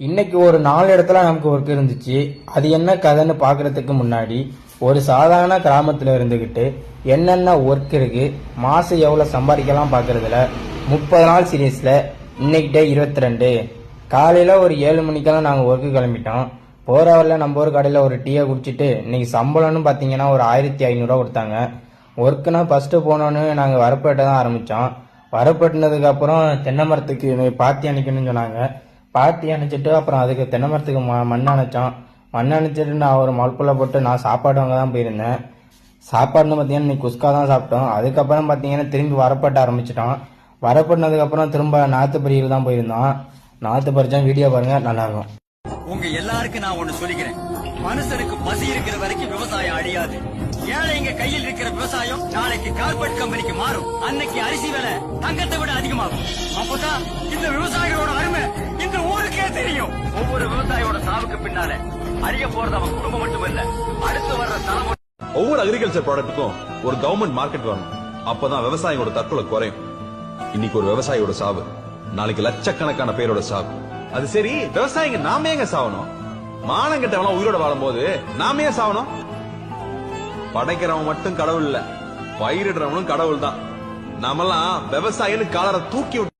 இன்னைக்கு ஒரு 4 இடத்துல நமக்கு ஒர்க் இருந்துச்சு. அது என்ன கதைன்னு பார்க்கறதுக்கு முன்னாடி ஒரு சாதாரண கிராமத்துல இருந்துகிட்டு என்னென்ன ஒர்க் இருக்கு, மாசம் எவ்வளவு சம்பாதிக்கலாம் பார்க்கறதுல 30 நாள் சீரீஸ்ல இன்னைக்கு டே 22. காலையில ஒரு 7 மணிக்கெல்லாம் நாங்கள் ஒர்க்கு கிளம்பிட்டோம். போற வரல நம்ம ஒரு கடையில் ஒரு டீயை குடிச்சிட்டு இன்னைக்கு சம்பளம்னு பார்த்தீங்கன்னா ஒரு 1500 கொடுத்தாங்க. ஒர்க்குனா ஃபர்ஸ்ட் போனோன்னு நாங்கள் வரப்பேட்டை தான் ஆரம்பித்தோம். வரப்பேட்டினதுக்கு அப்புறம் தென்னை மரத்துக்கு பாத்தி அணைக்கணும்னு சொன்னாங்க. பாத்தி அணைச்சிட்டு அப்புறம் அதுக்கு தென்னை மரத்துக்கு மண் அணைச்சோம். மண் அணைச்சிட்டு நான் ஒரு மல்புள்ள போட்டு நான் சாப்பாடு வாங்க தான் போயிருந்தேன். சாப்பாடுன்னு பார்த்தீங்கன்னா இன்னைக்கு குஸ்கா தான் சாப்பிட்டோம். அதுக்கப்புறம் பார்த்தீங்கன்னா திரும்பி வரப்பட்ட ஆரம்பிச்சிட்டோம். வரப்பட்டதுக்கப்புறம் திரும்ப நாற்று பறியில் தான் போயிருந்தோம். நாற்று பறிச்சா வீடியோ பாருங்க, நல்லா இருக்கும். உங்க எல்லாருக்கும் நான் ஒண்ணு சொல்லிக்கிறேன், மனுஷனுக்கு பசி இருக்கிற வரைக்கும் விவசாயம் அழியாது. ஏழைங்க கையில் இருக்கிற விவசாயம் நாளைக்கு கார்பரேட் கம்பெனிக்கு மாறும். அன்னைக்கு அரிசி விலை தங்கத்தை விட அதிகமாகும். அப்பதான் இந்த விவசாயிகளோட அருமை இந்த ஊருக்கே தெரியும். ஒவ்வொரு விவசாயியோட சாவுக்கு பின்னால அறிய போறது அவன் குடும்பம் மட்டுமல்ல, அடுத்து வர்ற தலைமுறை. ஒவ்வொரு அக்ரிகல்ச்சர் ப்ராடக்ட்டுக்கும் ஒரு கவர்மெண்ட் மார்க்கெட் வரணும். அப்பதான் விவசாயியோட தற்கொலை குறையும். இன்னைக்கு ஒரு விவசாயியோட சாவு, நாளைக்கு லட்சக்கணக்கான பேரோட சாவு. அது சரி, விவசாயிங்க நாம எங்க சாவணும்? மானம் கெட்டவன் உயிரோட வாழும் போது நாம ஏன் சாவணும்? படைக்கிறவன் மட்டும் கடவுள் இல்ல, பயிரிடுறவனும் கடவுள் தான். நாமெல்லாம் விவசாயின்னு காலரை தூக்கி